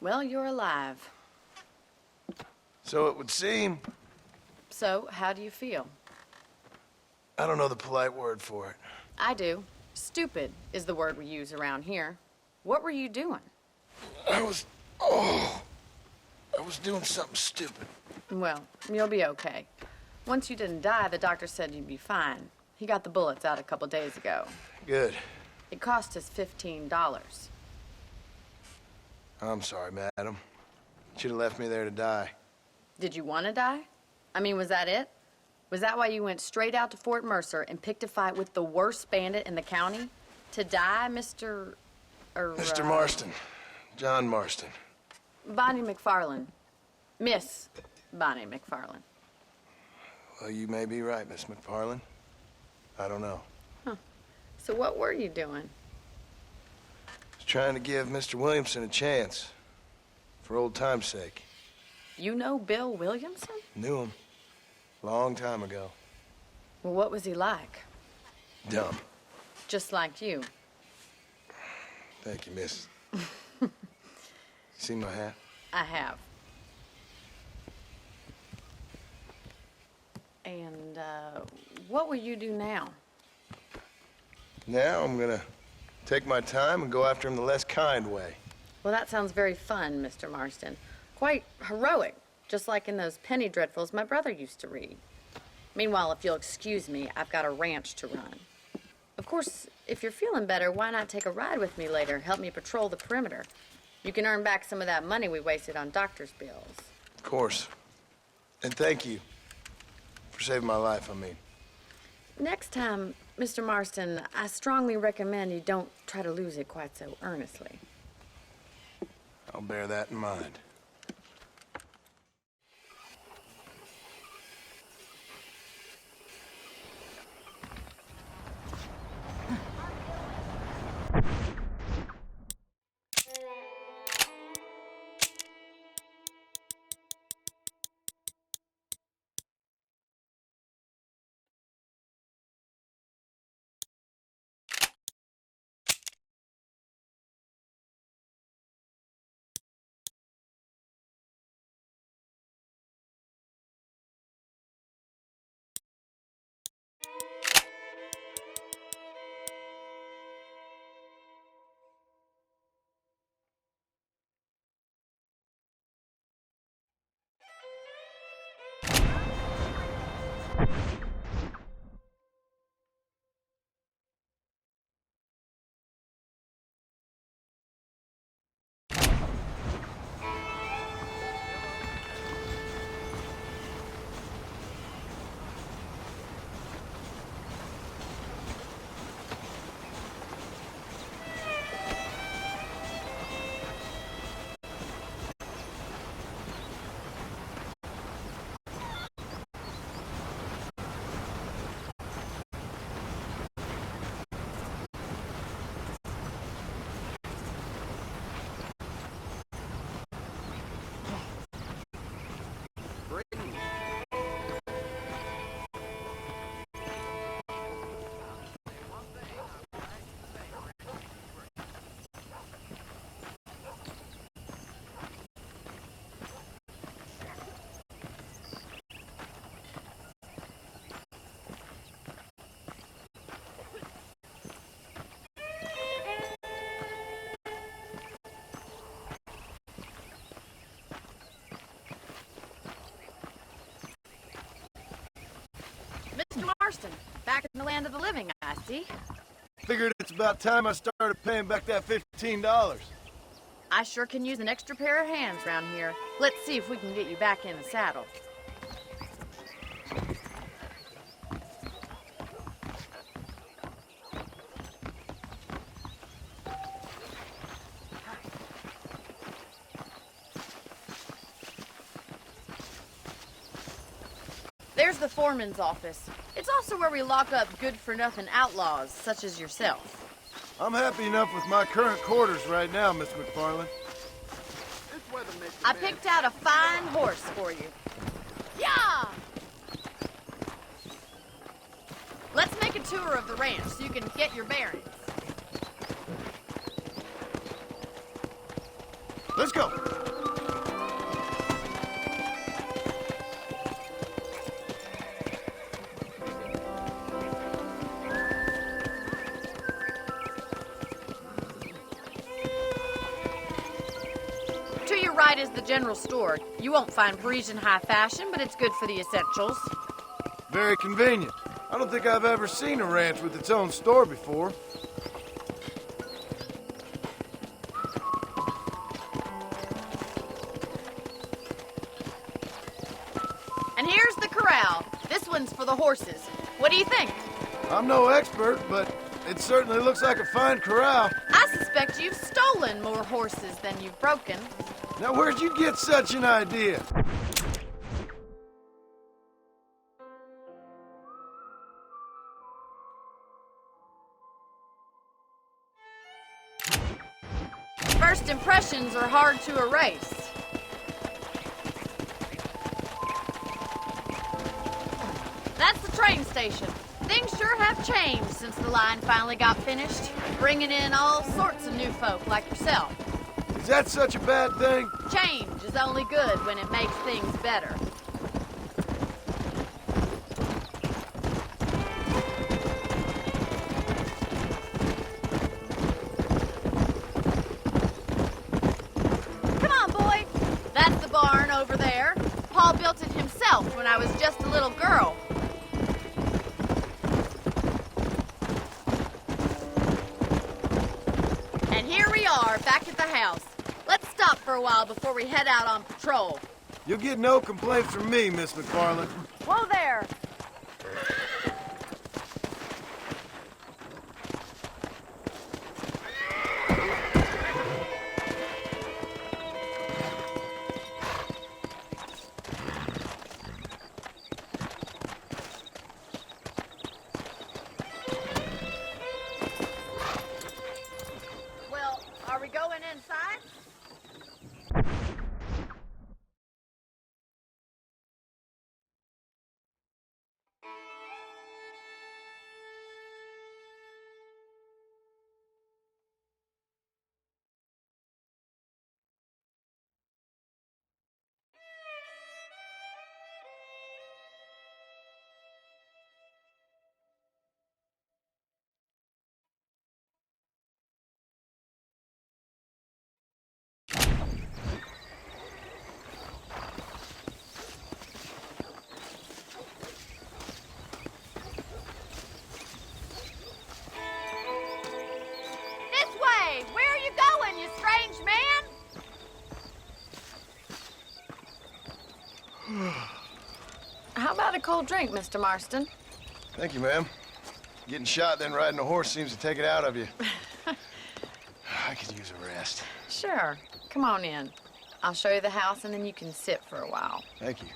Well, you're alive. So it would seem. So, how do you feel? I don't know the polite word for it. I do. Stupid is the word we use around here. What were you doing? I was doing something stupid. Well, you'll be okay. Once you didn't die, the doctor said you'd be fine. He got the bullets out a couple days ago. Good. It cost us $15. I'm sorry, madam. Should have left me there to die. Did you want to die? I mean, was that it? Was that why you went straight out to Fort Mercer and picked a fight with the worst bandit in the county? To die, Mr. Mr. Marston. John Marston. Bonnie McFarland. Miss Bonnie McFarland. Well, you may be right, Miss McFarland. I don't know. Huh. So what were you doing? I was trying to give Mr. Williamson a chance. For old time's sake. You know Bill Williamson? Knew him. Long time ago. Well, what was he like? Dumb. Just like you. Thank you, miss. See my hat? I have. And, what will you do now? Now I'm gonna take my time and go after him the less kind way. Well, that sounds very fun, Mr. Marston. Quite heroic, just like in those penny dreadfuls my brother used to read. Meanwhile, if you'll excuse me, I've got a ranch to run. Of course, if you're feeling better, why not take a ride with me later? Help me patrol the perimeter. You can earn back some of that money we wasted on doctor's bills. Of course. And thank you for saving my life, I mean. Next time, Mr. Marston, I strongly recommend you don't try to lose it quite so earnestly. I'll bear that in mind. Mr. Marston, back in the land of the living, I see. Figured it's about time I started paying back that $15. I sure can use an extra pair of hands around here. Let's see if we can get you back in the saddle. There's the foreman's office. It's also where we lock up good-for-nothing outlaws, such as yourself. I'm happy enough with my current quarters right now, Miss McFarland. I picked out a fine horse for you. Yeah! Let's make a tour of the ranch so you can get your bearings. Let's go. To your right is the general store. You won't find Parisian high fashion, but it's good for the essentials. Very convenient. I don't think I've ever seen a ranch with its own store before. And here's the corral. This one's for the horses. What do you think? I'm no expert, but it certainly looks like a fine corral. I suspect you've stolen more horses than you've broken. Now, where'd you get such an idea? First impressions are hard to erase. That's the train station. Things sure have changed since the line finally got finished, bringing in all sorts of new folk like yourself. Is that such a bad thing? Change is only good when it makes things better. Come on, boy. That's the barn over there. Paul built it himself when I was just a little girl. And here we are, back at the house. Let's stop for a while before we head out on patrol. You'll get no complaints from me, Miss McFarland. Whoa there! Well, are we going inside? This way! Where are you going, you strange man? How about a cold drink, Mr. Marston? Thank you, ma'am. Getting shot, then riding a horse seems to take it out of you. I could use a rest. Sure. Come on in. I'll show you the house, and then you can sit for a while. Thank you.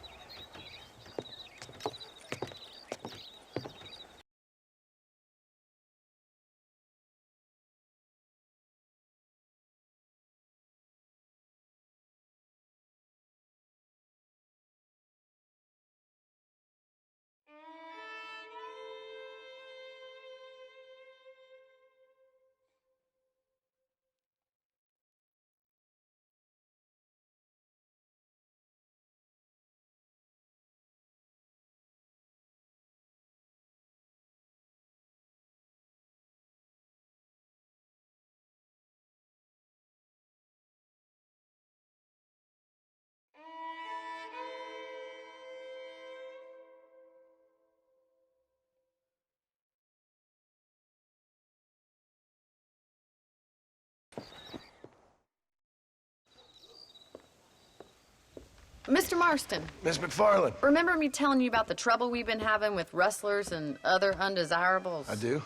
Mr. Marston, Miss McFarland. remember me telling you about the trouble we've been having with rustlers and other undesirables? I do.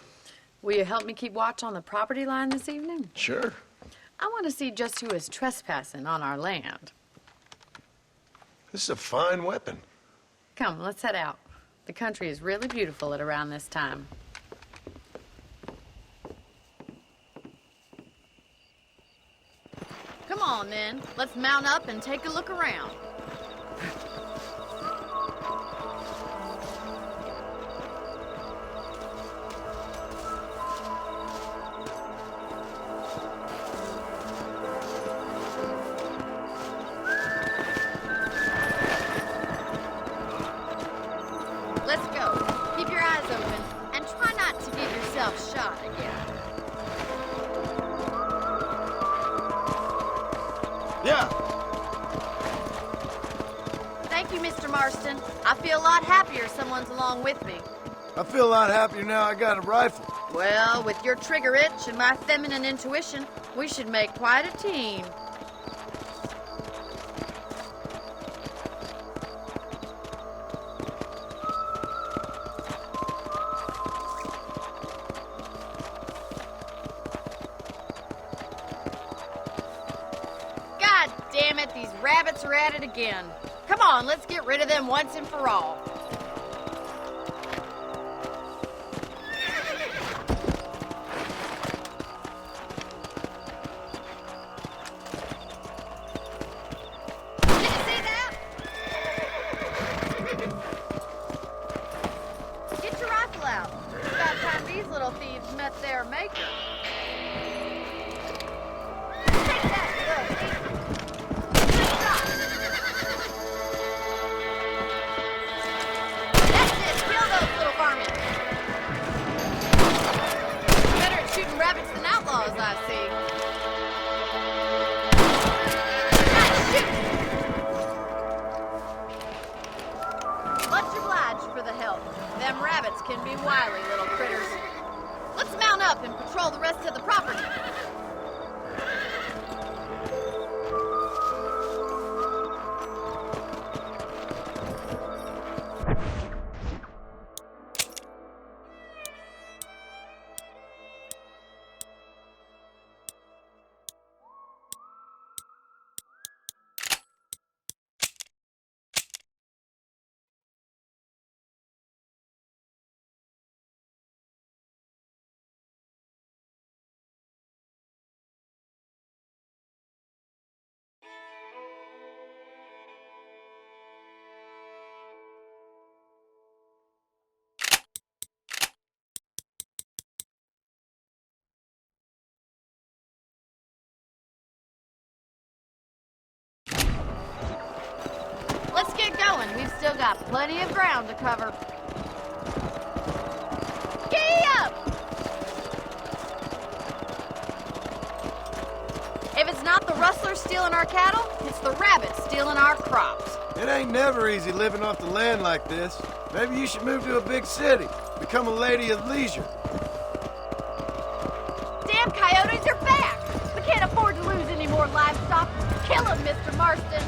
Will you help me keep watch on the property line this evening? Sure. I want to see just who is trespassing on our land. This is a fine weapon. Come, let's head out. The country is really beautiful at around this time. Come on, then. Let's mount up and take a look around. Thank you, Mr. Marston. I feel a lot happier someone's along with me. I feel a lot happier now I got a rifle. Well, with your trigger itch and my feminine intuition, we should make quite a team. God damn it, these rabbits are at it again. Come on, let's get rid of them once and for all. Met their maker. Take that, little thief. Good shot. That's it. Kill those little varmints. Better at shooting rabbits than outlaws, I see. Right, shoot. Much obliged for the help. Them rabbits can be wily little critters. Let's mount up and patrol the rest of the property. Let's get going. We've still got plenty of ground to cover. Giddy up! If it's not the rustlers stealing our cattle, it's the rabbits stealing our crops. It ain't never easy living off the land like this. Maybe you should move to a big city. Become a lady of leisure. Damn coyotes are back! We can't afford to lose any more livestock. Kill them, Mr. Marston.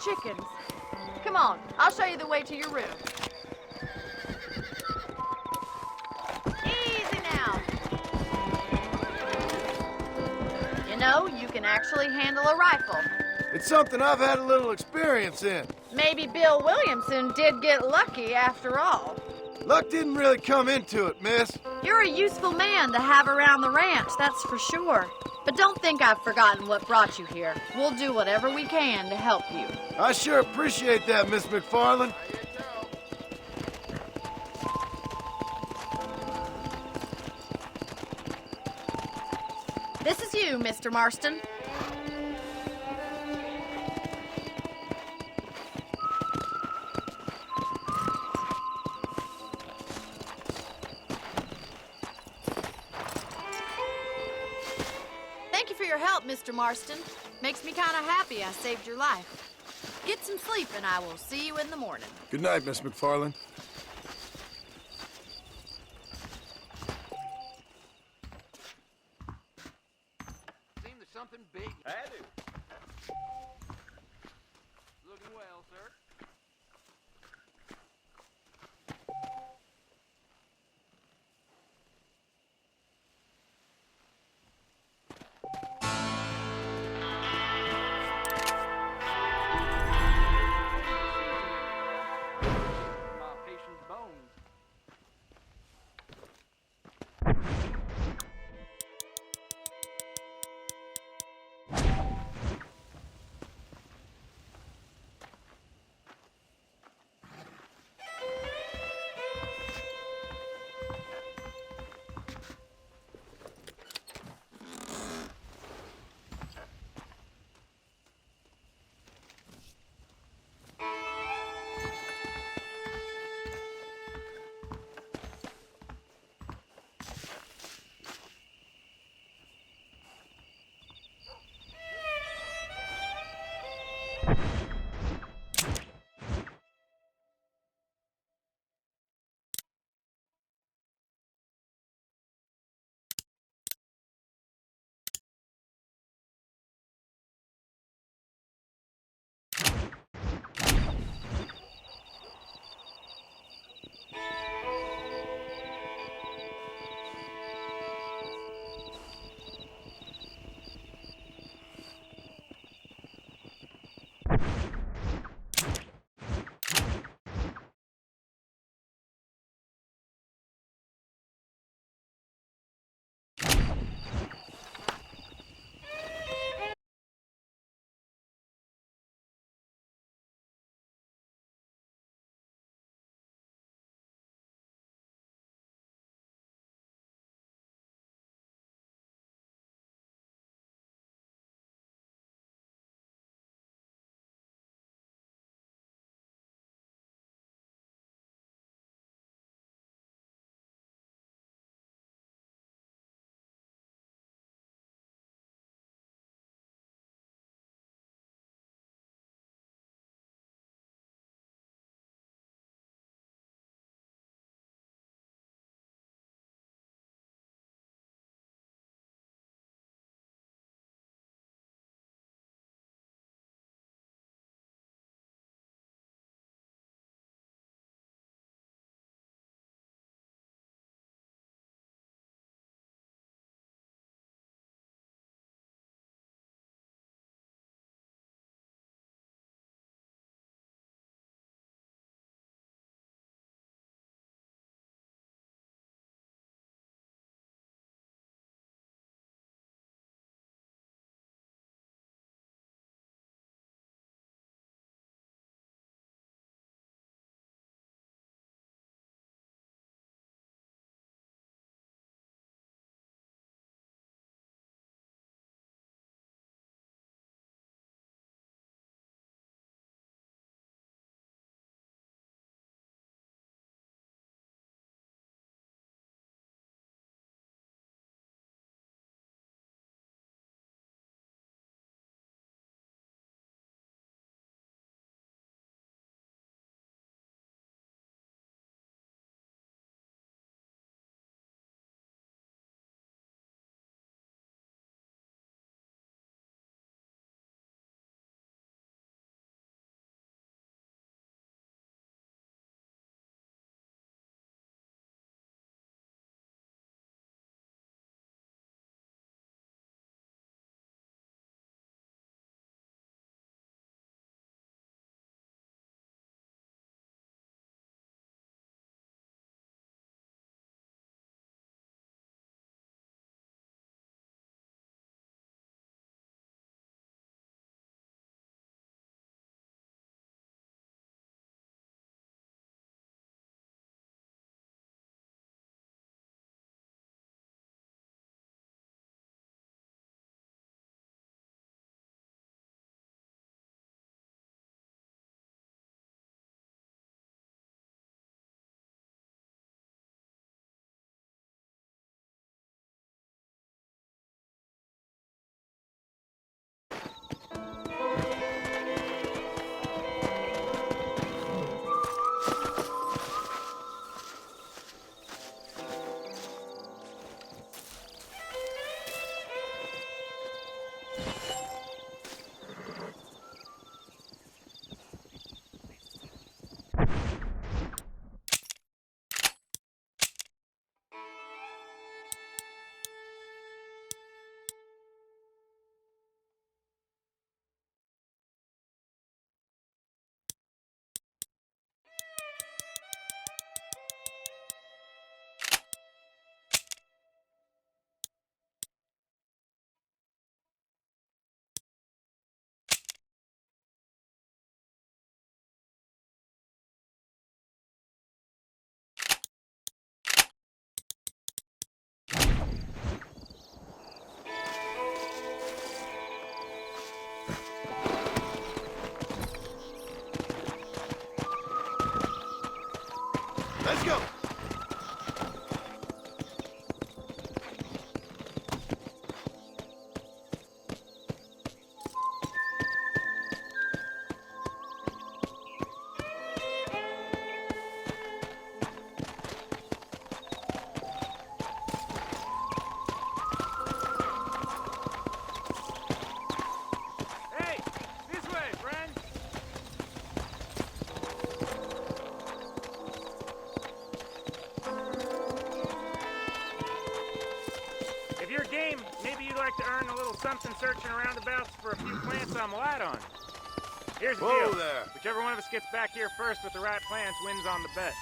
Chickens. Come on, I'll show you the way to your room. Easy now. You know, you can actually handle a rifle. It's something I've had a little experience in. Maybe Bill Williamson did get lucky after all. Luck didn't really come into it, miss. You're a useful man to have around the ranch, that's for sure. But don't think I've forgotten what brought you here. We'll do whatever we can to help you. I sure appreciate that, Miss McFarland. This is you, Mr. Marston. Thank you for your help, Mr. Marston. Makes me kind of happy I saved your life. Get some sleep and I will see you in the morning. Good night, Miss McFarland. something big. I do. Looking well, sir. My patient's bones. If you're game, maybe you'd like to earn a little something searching aroundabouts for a few plants I'm light on. Here's the Whoa deal. there. Whichever one of us gets back here first with the right plants wins on the bet.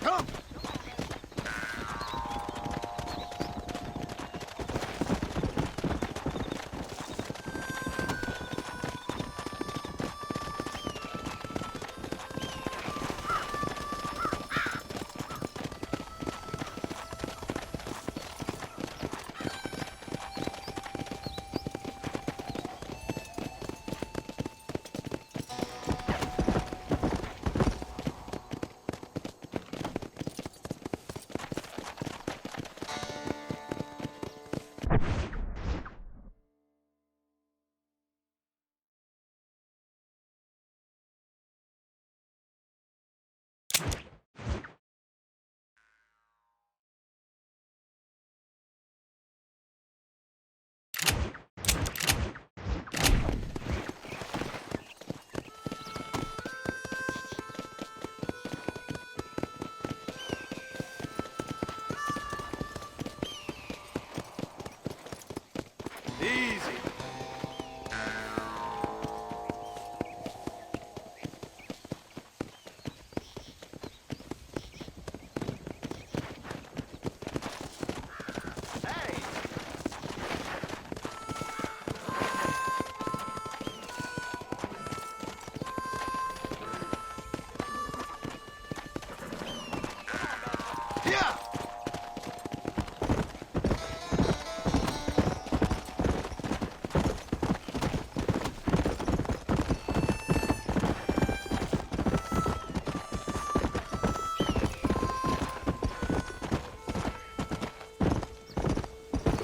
Come! Easy. Yeah!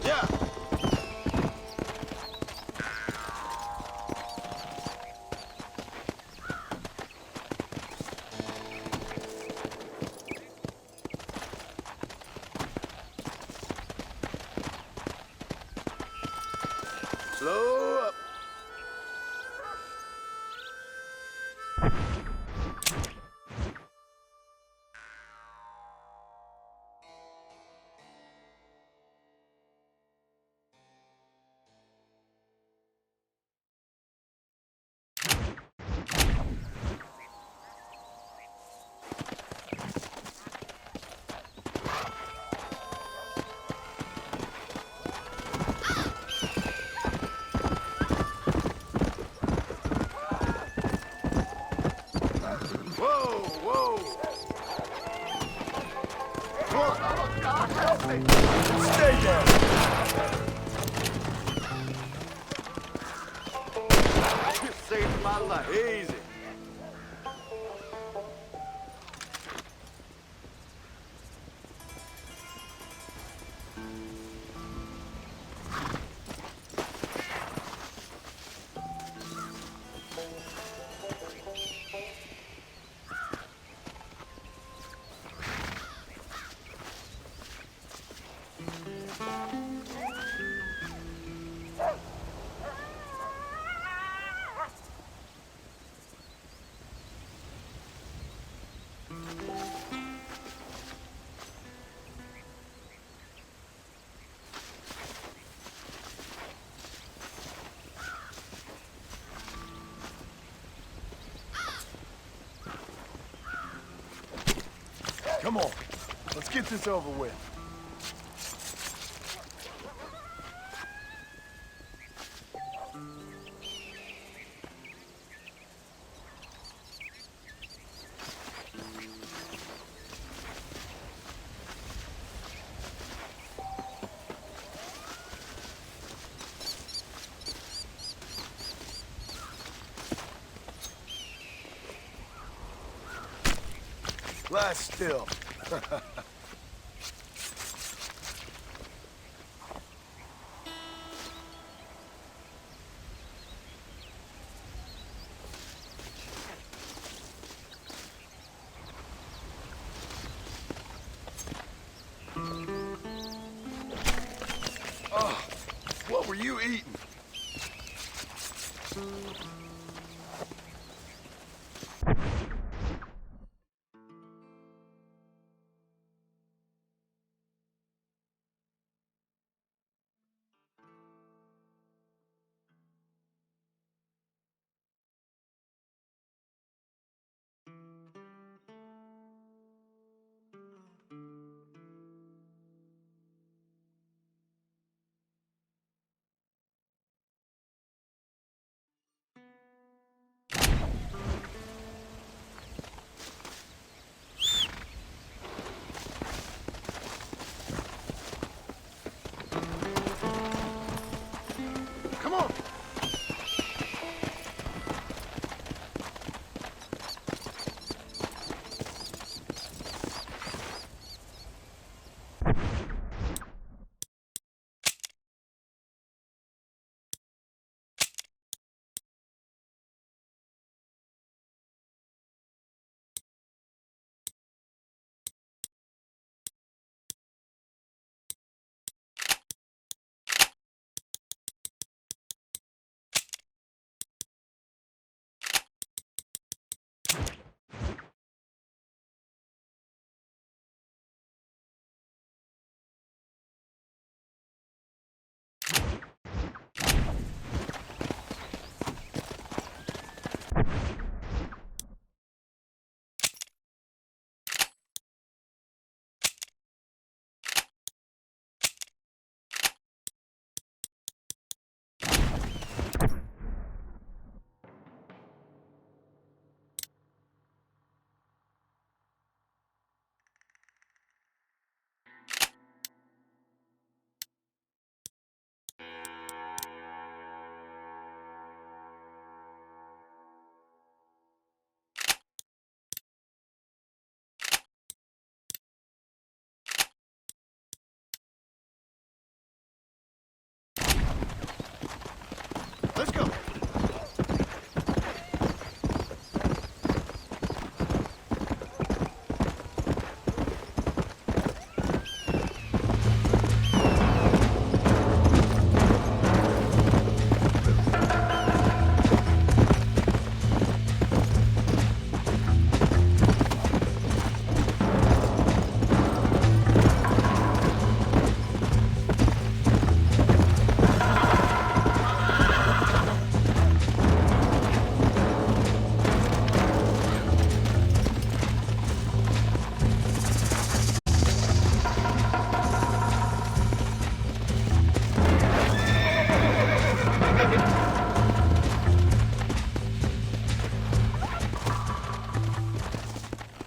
Yeah! Slow up. Whoa, whoa. Whoa. Stay down. You saved my life. Easy. Come on, let's get this over with. Lie still. Oh, what were you eating? Come on! Let's go!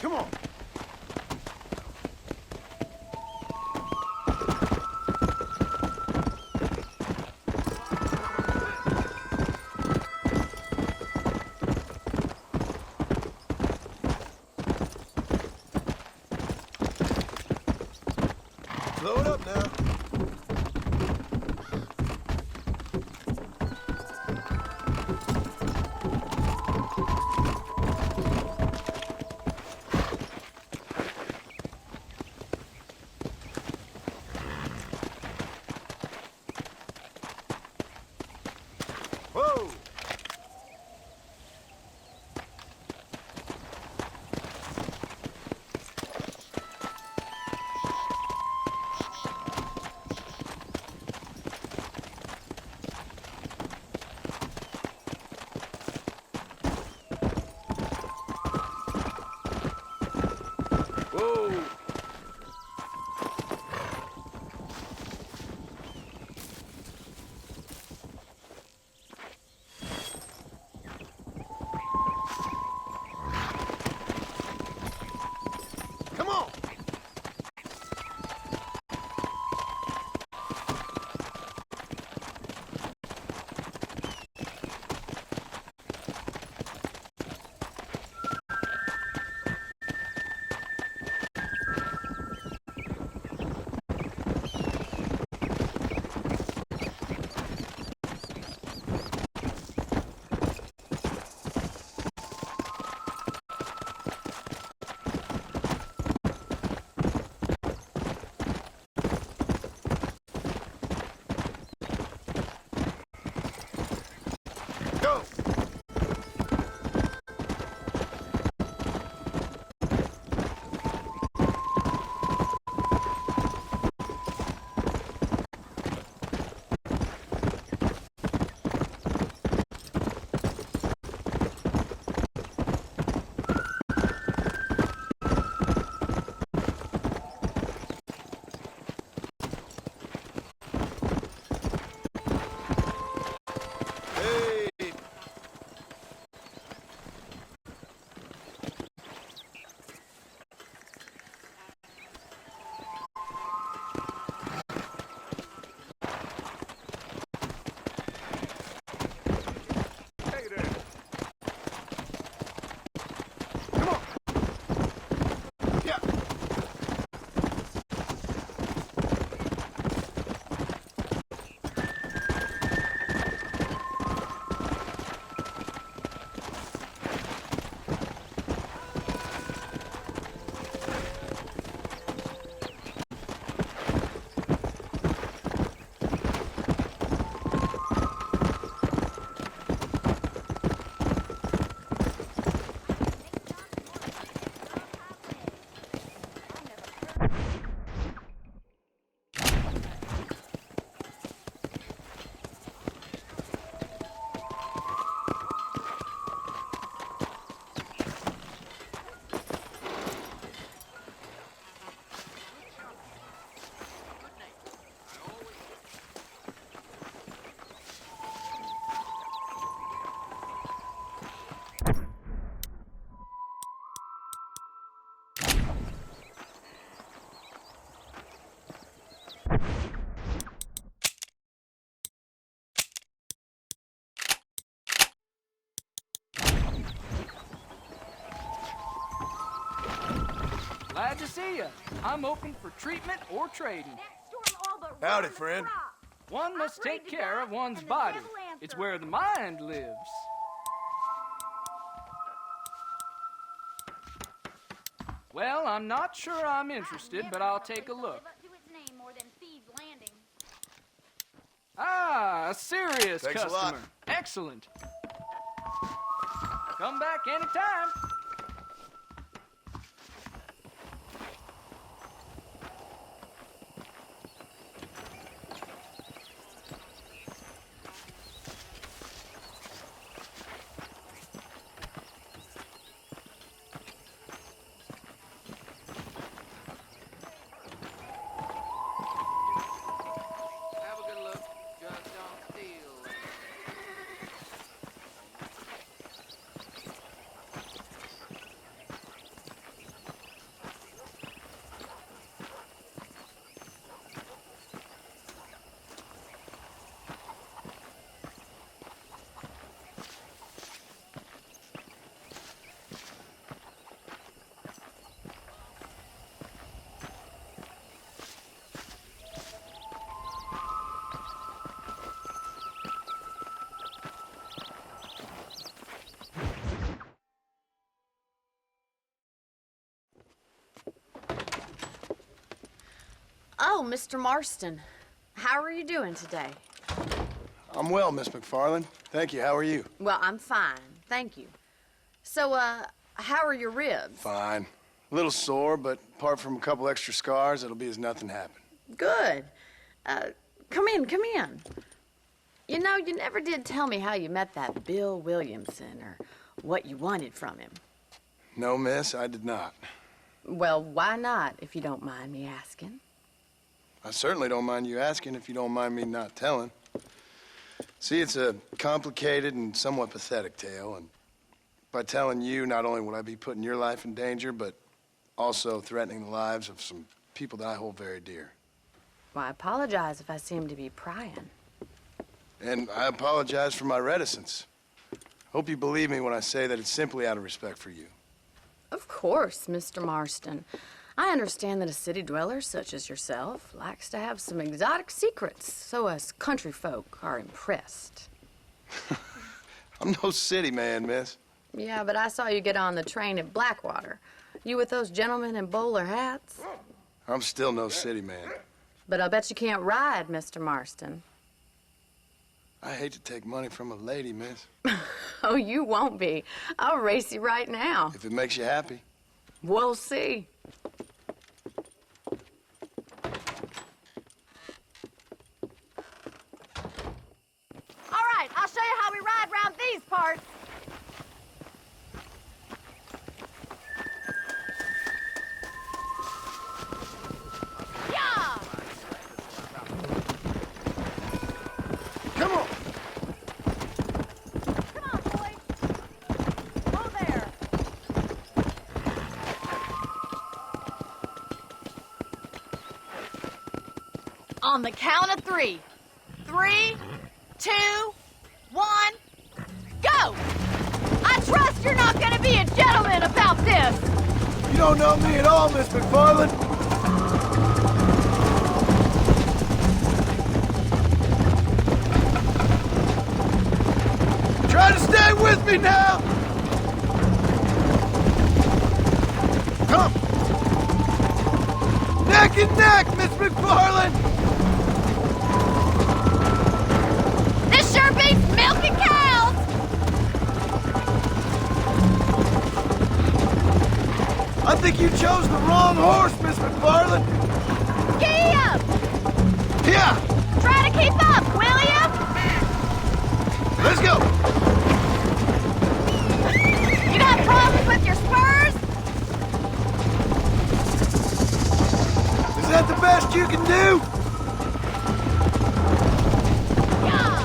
Come on! Blow it up now. Whoa! Whoa! Glad to see you. I'm open for treatment or trading. Howdy, friend. One must take care of one's body. It's where the mind lives. Well, I'm not sure I'm interested, but I'll take a look. Ah, a serious Thanks a customer. lot. Excellent. Come back anytime. Have a good look. Just don't steal. Oh, Mr. Marston. How are you doing today? I'm well, Miss McFarland. Thank you. How are you? Well, I'm fine. Thank you. So, how are your ribs? Fine. A little sore, but apart from a couple extra scars, it'll be as nothing happened. Good. Come in, come in. You know, you never did tell me how you met that Bill Williamson or what you wanted from him. No, miss, I did not. Well, why not, if you don't mind me asking? I certainly don't mind you asking if you don't mind me not telling. See, it's a complicated and somewhat pathetic tale, and by telling you, not only would I be putting your life in danger, but also threatening the lives of some people that I hold very dear. Well, I apologize if I seem to be prying. And I apologize for my reticence. Hope you believe me when I say that it's simply out of respect for you. Of course, Mr. Marston. I understand that a city dweller such as yourself likes to have some exotic secrets, so us country folk are impressed. I'm no city man, miss. Yeah, but I saw you get on the train at Blackwater. You with those gentlemen in bowler hats? I'm still no city man. But I'll bet you can't ride, Mr. Marston. I hate to take money from a lady, miss. Oh, you won't be. I'll race you right now. If it makes you happy. We'll see. All right, I'll show you how we ride round these parts. Yeah! Come on! Come on, boys. Oh, there. On the count of three. 3, 2, 1, go! I trust you're not gonna be a gentleman about this. You don't know me at all, Miss McFarland. Try to stay with me now! Come! Neck and neck, Miss McFarland! This sure beats milking cows! I think you chose the wrong horse, Miss McFarland. Giddy up! Here! Try to keep up, will ya? Let's go! You got problems with your spurs? Is that the best you can do? Yeah!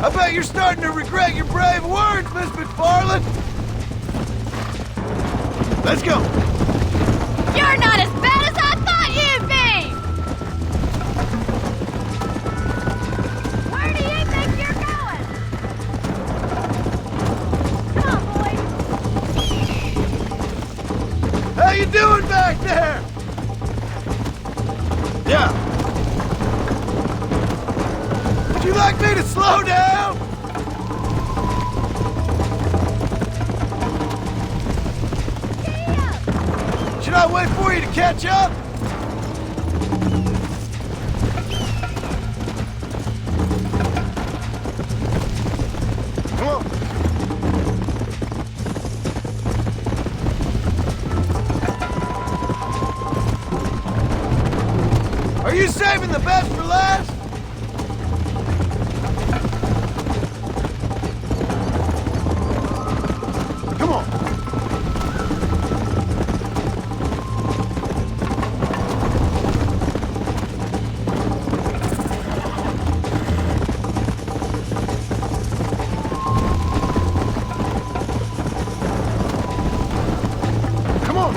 I bet you're starting to regret your brave words, Miss McFarland. Let's go! You're not as bad as I thought you'd be! Where do you think you're going? Come on, boys! like me to slow down? Should I wait for you to catch up? Come on. Are you saving the best for last? Come on. Come on.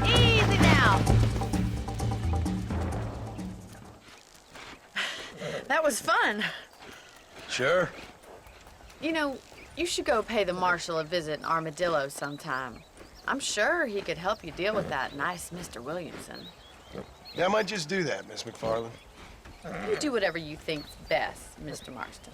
Easy now. That was fun. Sure. You know, you should go pay the marshal a visit in Armadillo sometime. I'm sure he could help you deal with that nice Mr. Williamson. Yeah, I might just do that, Miss McFarland. You do whatever you think's best, Mr. Marston.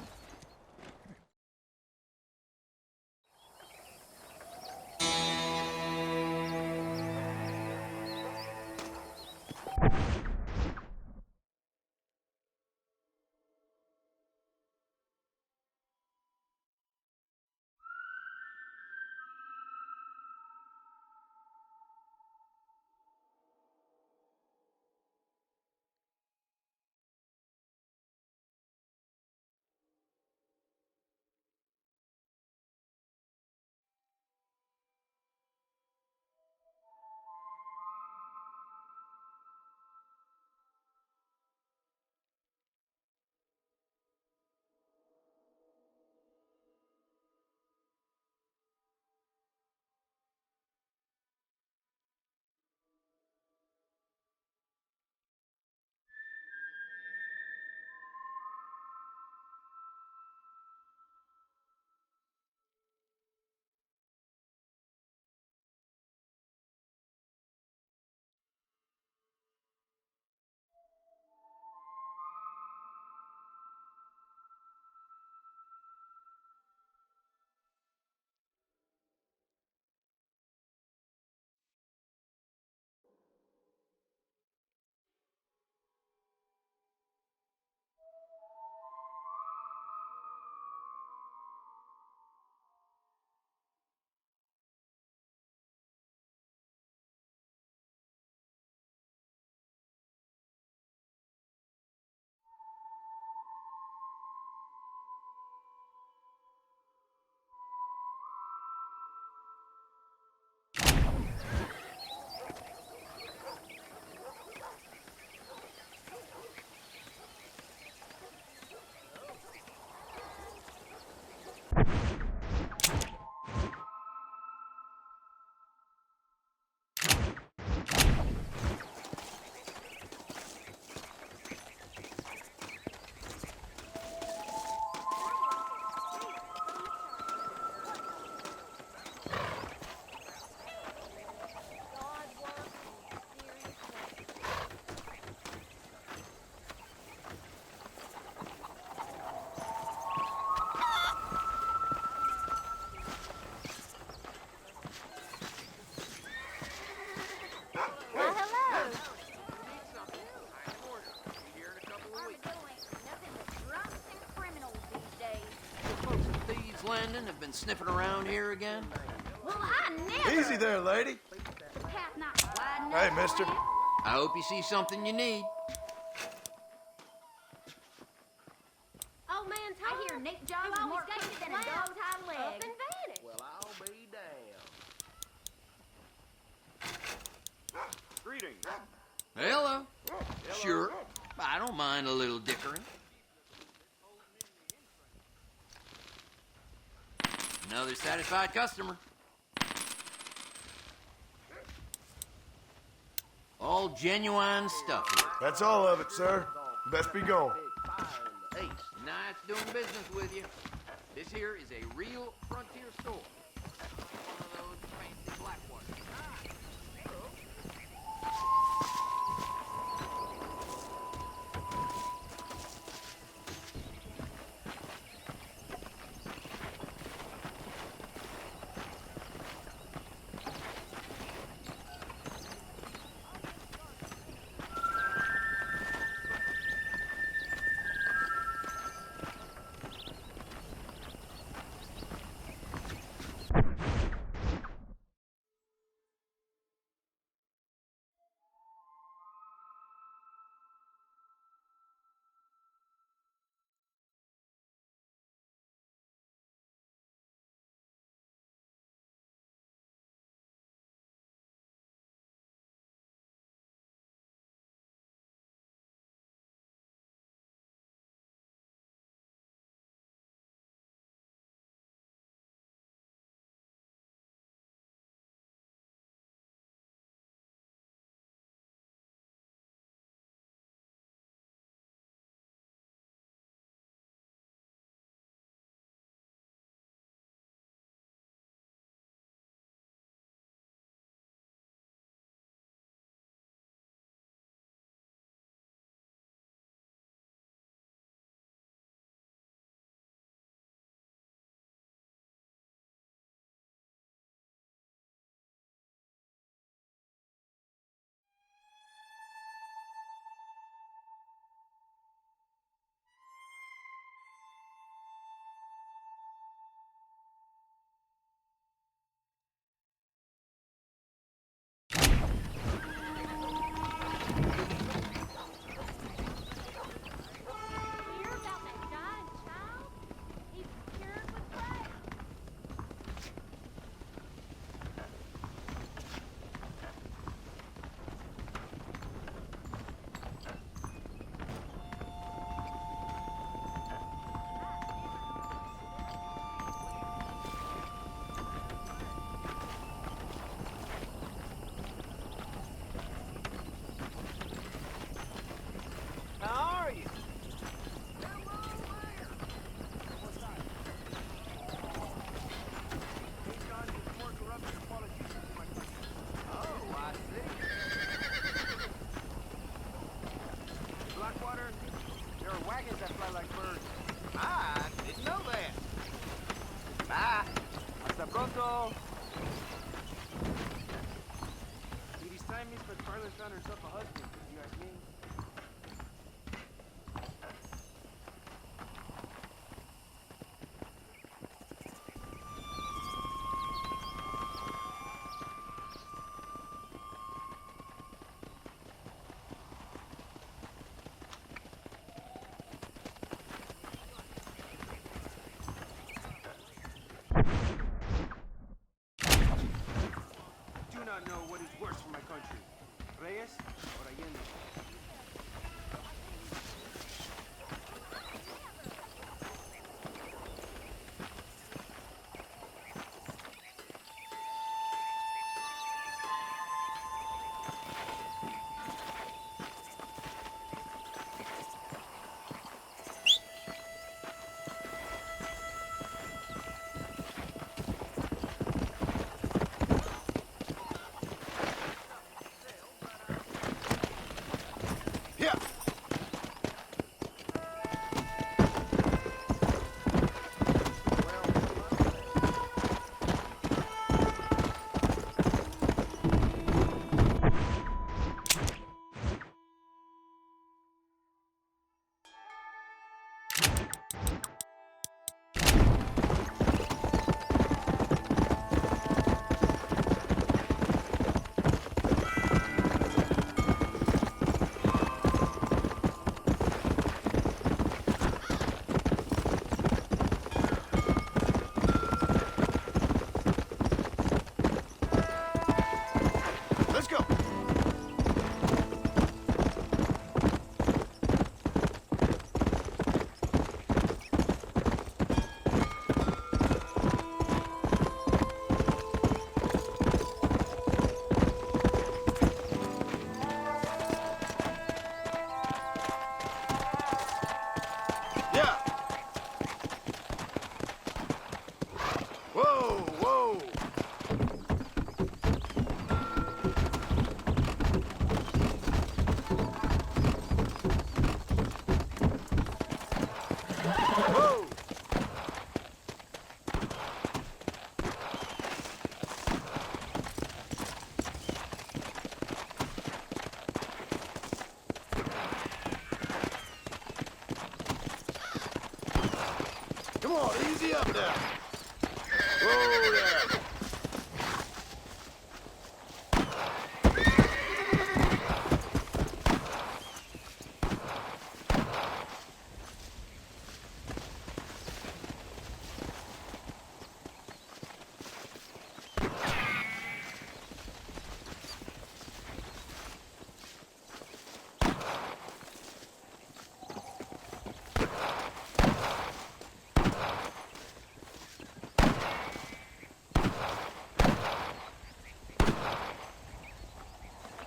Landon have been sniffing around here again? Well, I never. Easy there, lady. Cap not wide enough. Hey, mister. I hope you see something you need. Oh man, Tom. I hear Nick Jones is more crooked than a dog's hind leg. Up and vanished. Well, I'll be damned. Greetings. Hello. Sure. I don't mind a little dickering. Another satisfied customer. All genuine stuff here. That's all of it, sir. Best be gone. Hey, nice doing business with you. This here is a real frontier store. One of those fancy Blackwater. Hear about that dying child? He was cured with prayer. How are you? Oh, I see. Blackwater, there are wagons that fly like birds. I didn't know that. Bye. Hasta pronto. It is time Miss McFarland found herself a husband, if you ask me. Do not know what is worse for my country, Reyes or Allende. Whoa! Come on, easy up now. Whoa there.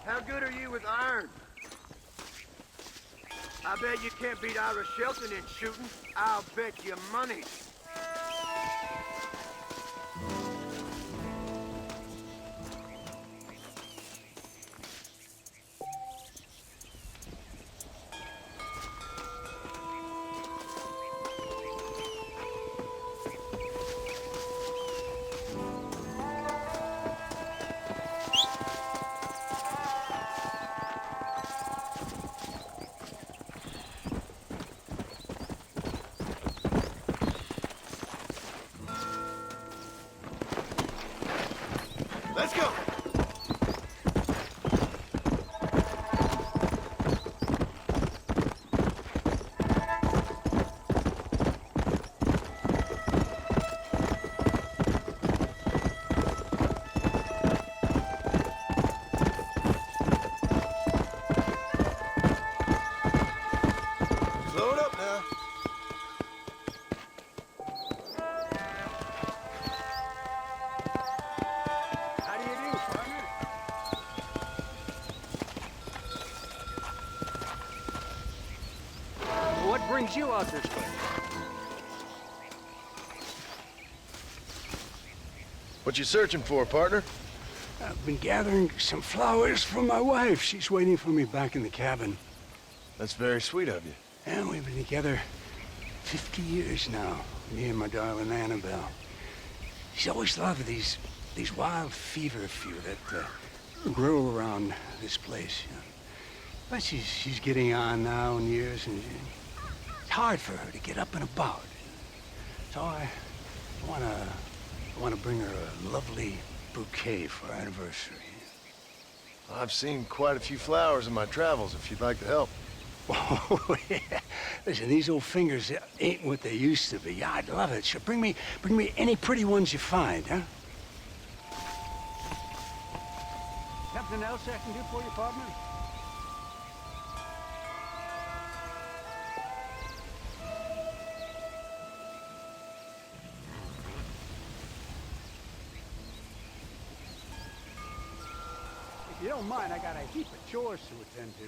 How good are you with iron? I bet you can't beat Irish Shelton in shooting. I'll bet you money. Let's go. Slow it up now. How do you do, partner? What brings you out this way? What you searching for, partner? I've been gathering some flowers for my wife. She's waiting for me back in the cabin. That's very sweet of you. And we've been together 50 years now, me and my darling Annabelle. She's always loved these wild feverfew that grow around this place. You know. But she's getting on now in years, and it's hard for her to get up and about. So I wanna bring her a lovely bouquet for our anniversary. I've seen quite a few flowers in my travels, if you'd like to help. Oh, yeah. Listen, these old fingers ain't what they used to be. Yeah, I'd love it. Sure, bring me any pretty ones you find, huh? Something else I can do for you, partner? If you don't mind, I got a heap of chores to attend to.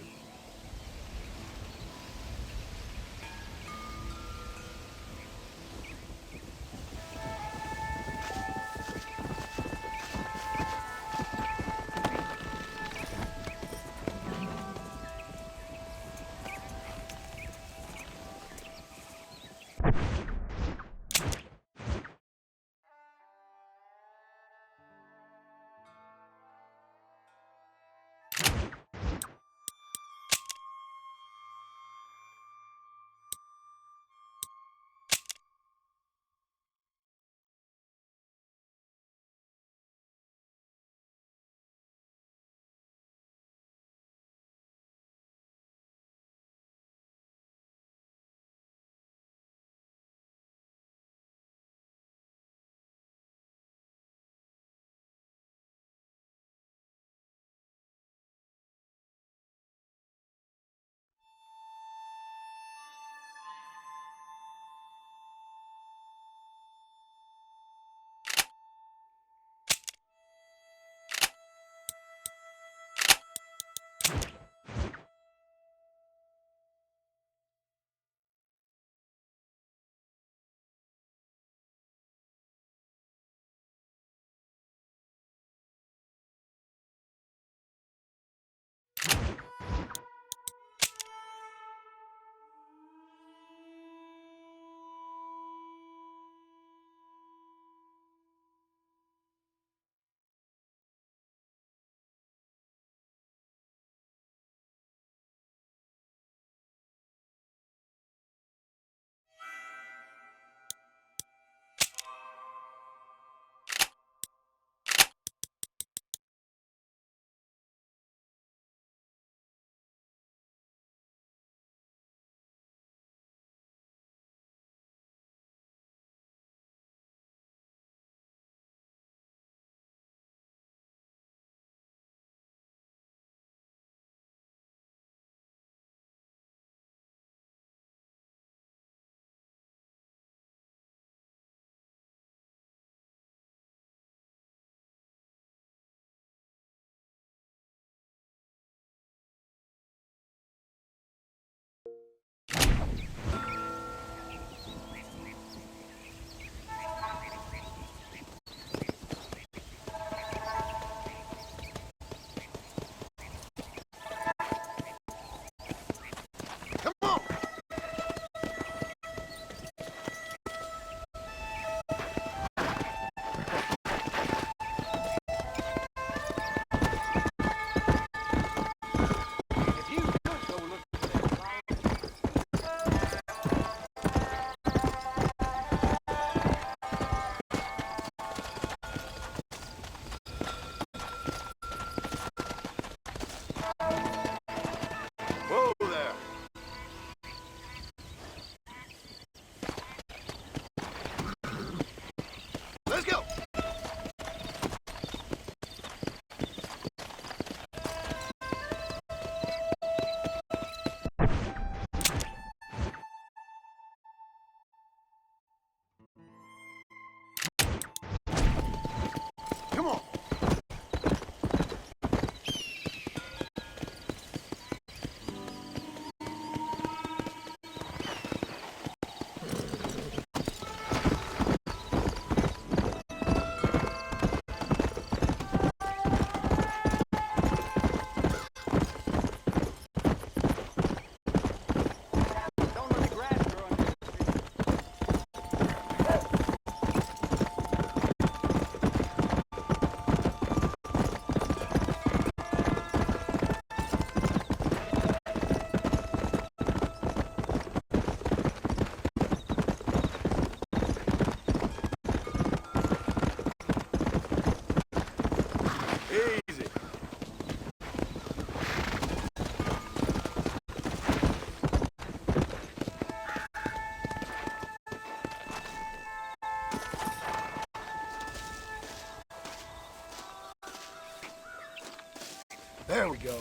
There we go.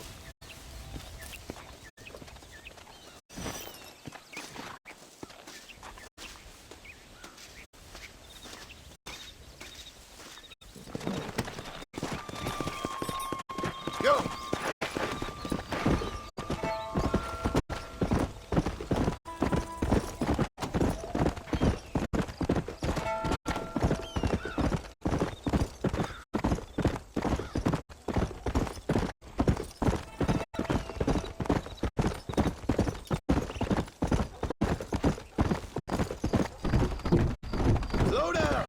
Go! Slow down!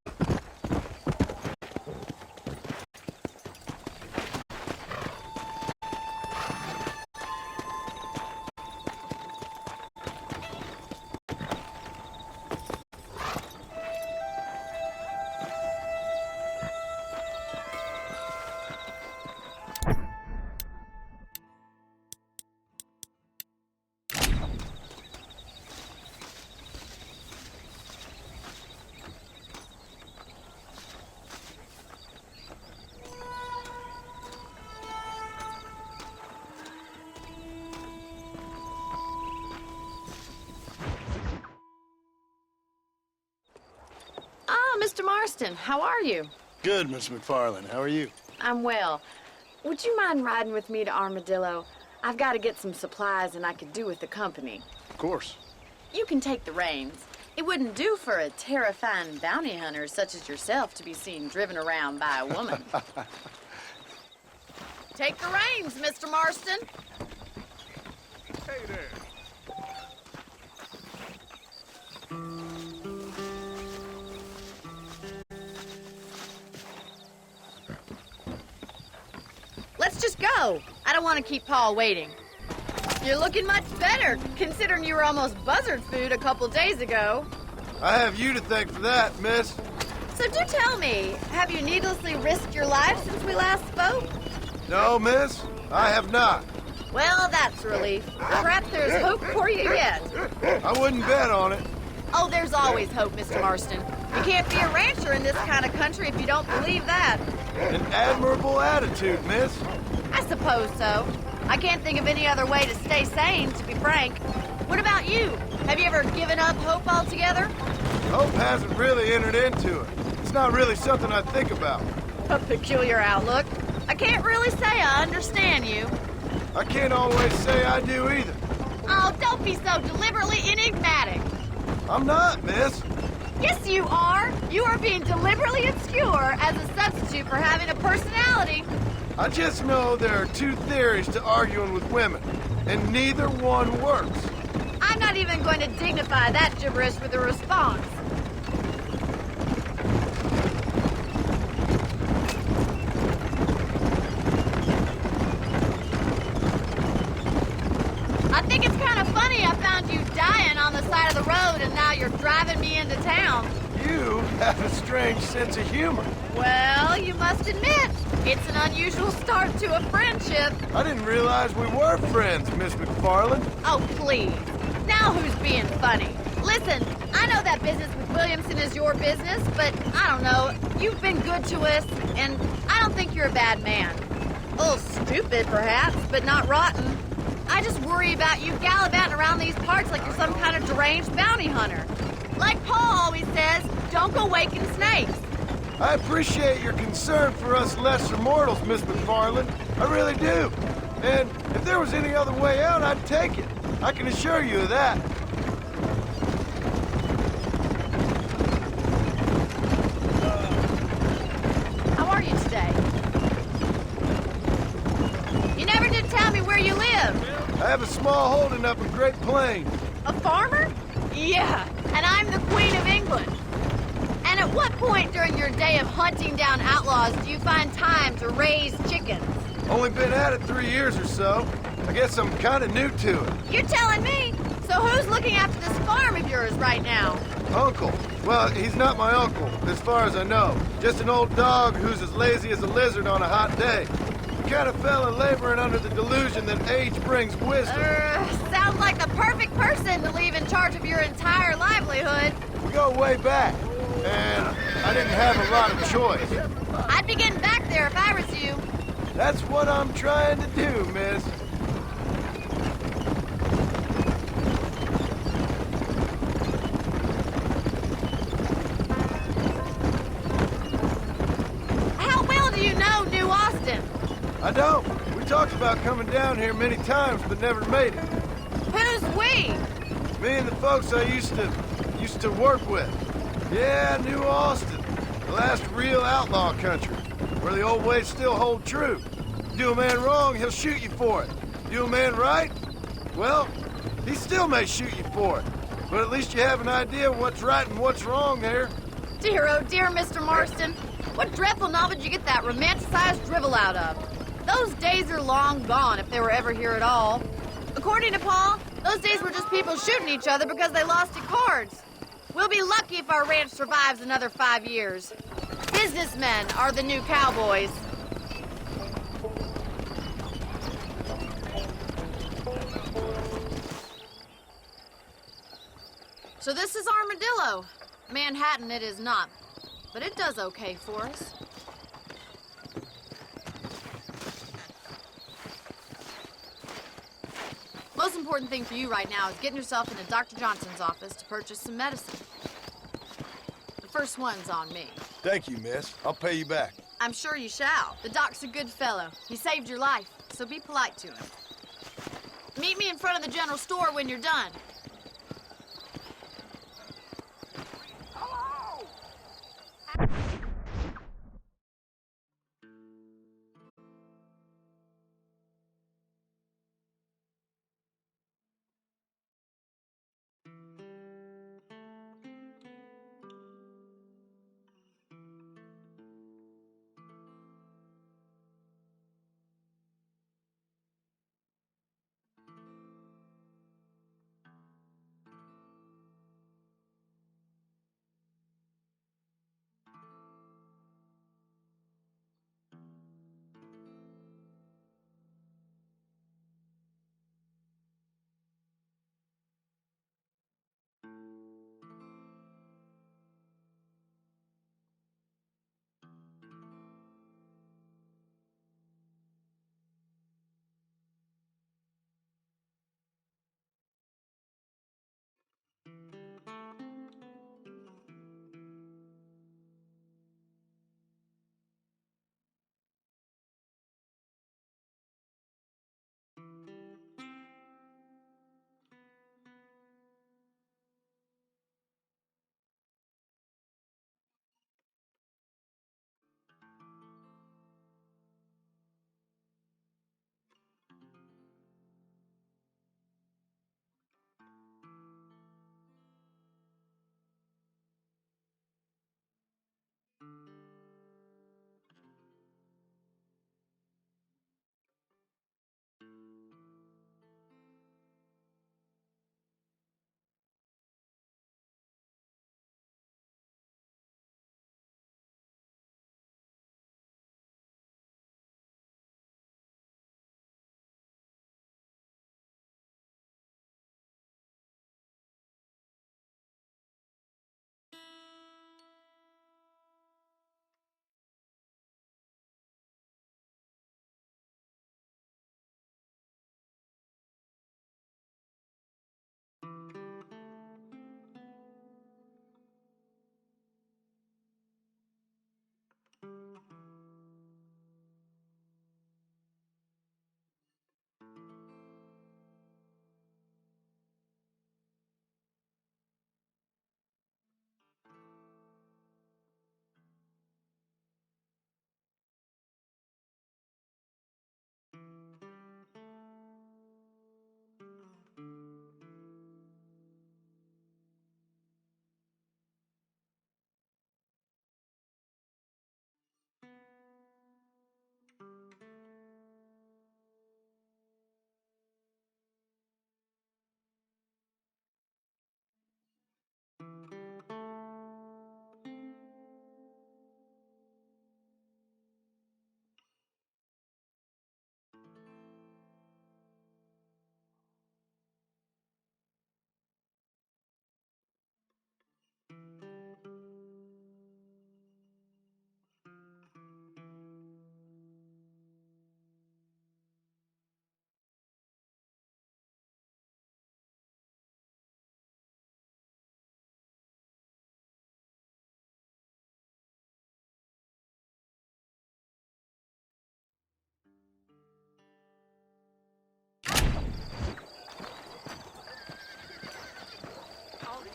Ah, Mr. Marston, how are you? Good, Miss McFarland. How are you? I'm well. Would you mind riding with me to Armadillo? I've got to get some supplies and I could do with the company. Of course. You can take the reins. It wouldn't do for a terrifying bounty hunter such as yourself to be seen driven around by a woman. Take the reins, Mr. Marston. Hey there. Let's just go. I don't want to keep Paul waiting. You're looking much better, considering you were almost buzzard food a couple days ago. I have you to thank for that, miss. So do tell me, have you needlessly risked your life since we last spoke? No, miss, I have not. Well, that's a relief. Perhaps there's hope for you yet. I wouldn't bet on it. Oh, there's always hope, Mr. Marston. You can't be a rancher in this kind of country if you don't believe that. An admirable attitude, miss. I suppose so. I can't think of any other way to stay sane, to be frank. What about you? Have you ever given up hope altogether? Hope hasn't really entered into it. It's not really something I think about. A peculiar outlook. I can't really say I understand you. I can't always say I do either. Oh, don't be so deliberately enigmatic. I'm not, miss. Yes, you are. You are being deliberately obscure as a substitute for having a personality. I just know there are two theories to arguing with women, and neither one works. I'm not even going to dignify that gibberish with a response. I think it's kind of funny I found you dying on the side of the road and now you're driving me into town. You have a strange sense of humor. Well, you must admit, it's an unusual start to a friendship. I didn't realize we were friends, Miss McFarland. Oh, please. Now who's being funny? Listen, I know that business with Williamson is your business, but I don't know. You've been good to us, and I don't think you're a bad man. A little stupid, perhaps, but not rotten. I just worry about you gallivanting around these parts like you're some kind of deranged bounty hunter. Like Paul always says, don't go waking snakes. I appreciate your concern for us lesser mortals, Miss McFarland. I really do. And if there was any other way out, I'd take it. I can assure you of that. How are you today? You never did tell me where you live. I have a small holding up in Great Plains. A farmer? Yeah, and I'm the Queen of England. And at what point during your day of hunting down outlaws do you find time to raise chickens? Only been at it 3 years or so. I guess I'm kind of new to it. You're telling me? So who's looking after this farm of yours right now? Uncle. Well, he's not my uncle, as far as I know. Just an old dog who's as lazy as a lizard on a hot day. He kind of fell in laboring under the delusion that age brings wisdom. Sounds like the perfect person to leave in charge of your entire livelihood. We go way back, and I didn't have a lot of choice. I'd be getting back there if I was you. That's what I'm trying to do, miss. How well do you know New Austin? I don't. We talked about coming down here many times, but never made it. Who's we? Me and the folks I used to work with. Yeah, New Austin. The last real outlaw country, where the old ways still hold true. Do a man wrong, he'll shoot you for it. Do a man right? Well, he still may shoot you for it. But at least you have an idea of what's right and what's wrong there. Dear, oh dear, Mr. Marston. What dreadful novel did you get that romanticized drivel out of? Those days are long gone, if they were ever here at all. According to Paul, those days were just people shooting each other because they lost at cards. We'll be lucky if our ranch survives another 5 years. Businessmen are the new cowboys. So this is Armadillo. Manhattan it is not, but it does okay for us. Most important thing for you right now is getting yourself into Dr. Johnson's office to purchase some medicine. The first one's on me. Thank you, miss. I'll pay you back. I'm sure you shall. The doc's a good fellow. He saved your life, so be polite to him. Meet me in front of the general store when you're done.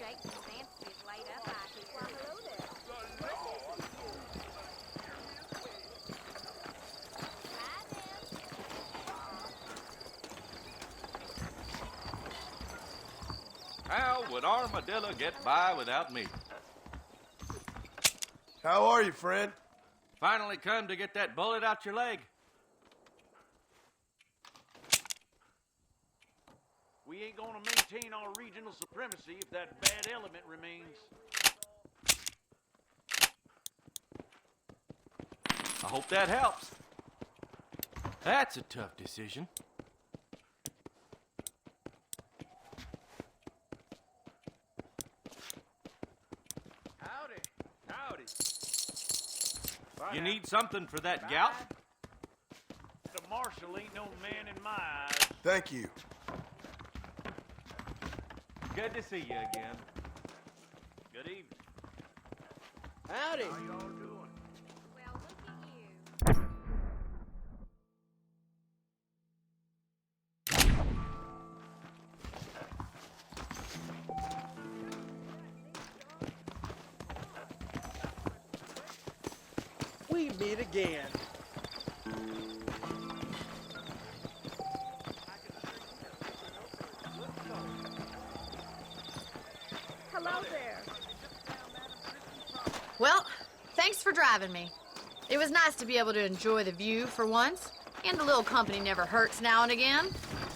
Jake and Nancy is laid up out here. Well, hello there. How would Armadillo get by without me? How are you, friend? Finally come to get that bullet out your leg. We ain't gonna maintain our regional supremacy if that bad element remains. I hope that helps. That's a tough decision. Howdy. Howdy. You need something for that gout? The marshal ain't no man in my eyes. Thank you. Good to see you again. Good evening. Howdy. How y'all doing? Well, look at you. We meet again. Hello there. Well, thanks for driving me. It was nice to be able to enjoy the view for once, and a little company never hurts now and again.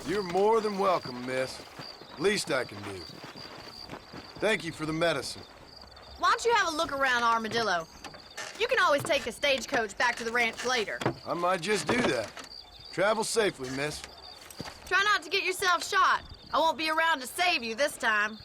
You're more than welcome, miss. Least I can do. Thank you for the medicine. Why don't you have a look around Armadillo? You can always take a stagecoach back to the ranch later. I might just do that. Travel safely, miss. Try not to get yourself shot. I won't be around to save you this time.